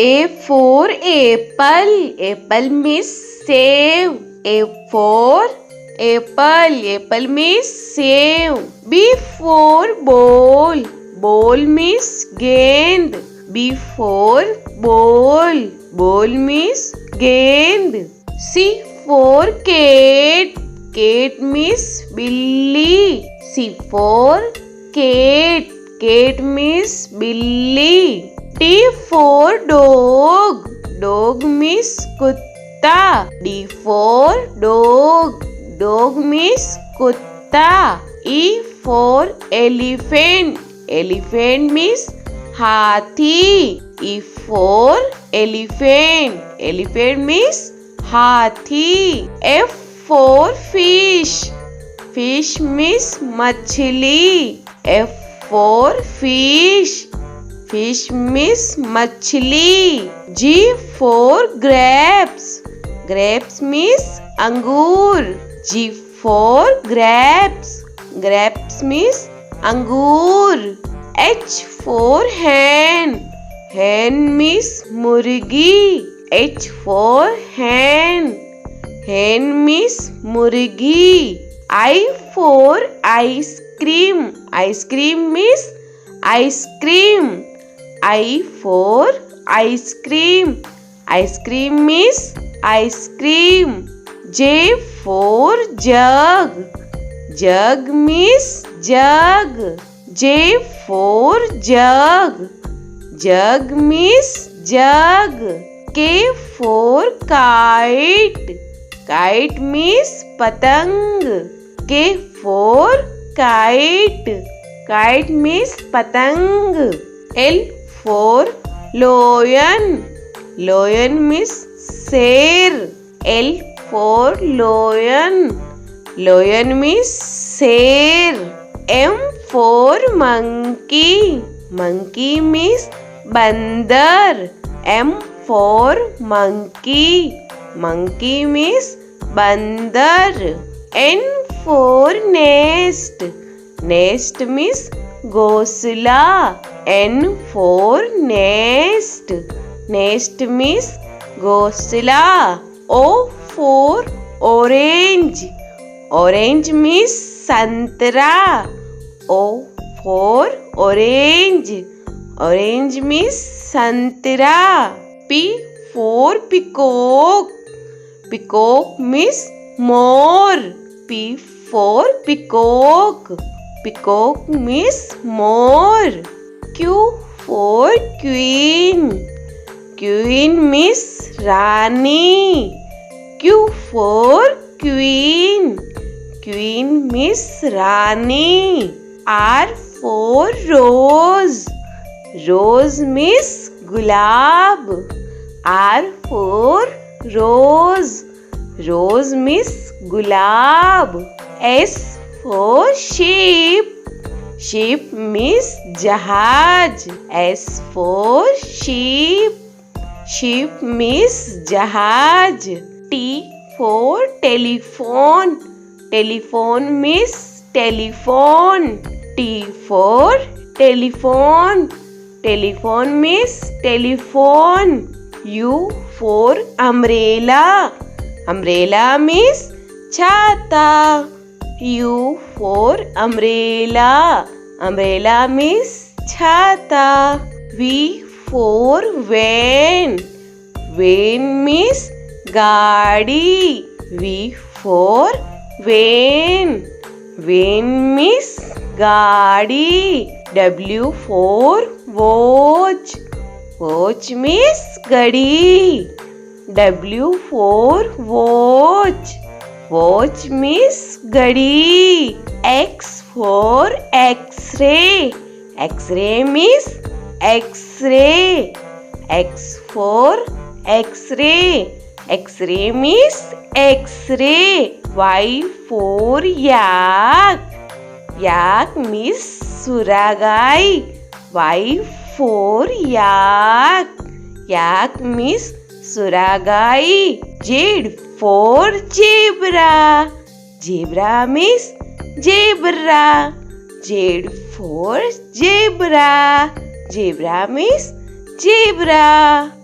A for apple. Apple means save. A for apple. Apple means save. B for ball. Ball means gend. B for ball. Ball means gend. C for cat. Cat means billy. C for cat. Cat means billy. D for dog. Dog means kutta. D for dog. Dog means kutta. E for elephant. Elephant means hathi. E for elephant. Elephant means hathi. F for fish. Fish means machli. F for fish. Fish means machli. G for grapes. Grapes means angur. G for grapes. Grapes means angur. H for hen. Hen means murgi. H for hen. Hen means murgi. I for ice cream. Ice cream means ice cream. I for ice cream. Ice cream means ice cream. J for jug. Jug means jug. J for jug. Jug means jug. K for kite. Kite means patang. K for kite. Kite means patang. L for lion. Lion means sher. L for lion. Lion means sher. M for monkey. Monkey means bandar. M for monkey. Monkey means bandar. N for nest. Nest means घोंसला. N for nest. Nest means घोंसला. O for orange. Orange means संतरा. O for orange. Orange means संतरा. P for peacock. Peacock means more. P for peacock. Peacock means more. Q for queen. Queen means Rani. Q for queen. Queen means Rani. R for rose. Rose means gulab. R for rose. Rose means gulab. S for sheep. Sheep means jahaj. S for sheep. Sheep means jahaj. T for telephone. Telephone means telephone. T for telephone. Telephone means telephone. U for umbrella. Umbrella means chata. U for umbrella. Umbrella means chata. V for van. Van means gaadi. V for van. Van means gaadi. W for watch. Watch means gadi. W for watch. Watch means gadi. X for X-ray. X-ray means X-ray. X for X-ray. X-ray means X-ray. Y for yak. Yak means suragai. Y for yak. Yak means suragai. Z for zebra. Zebra means zebra. Z for zebra. Zebra means zebra.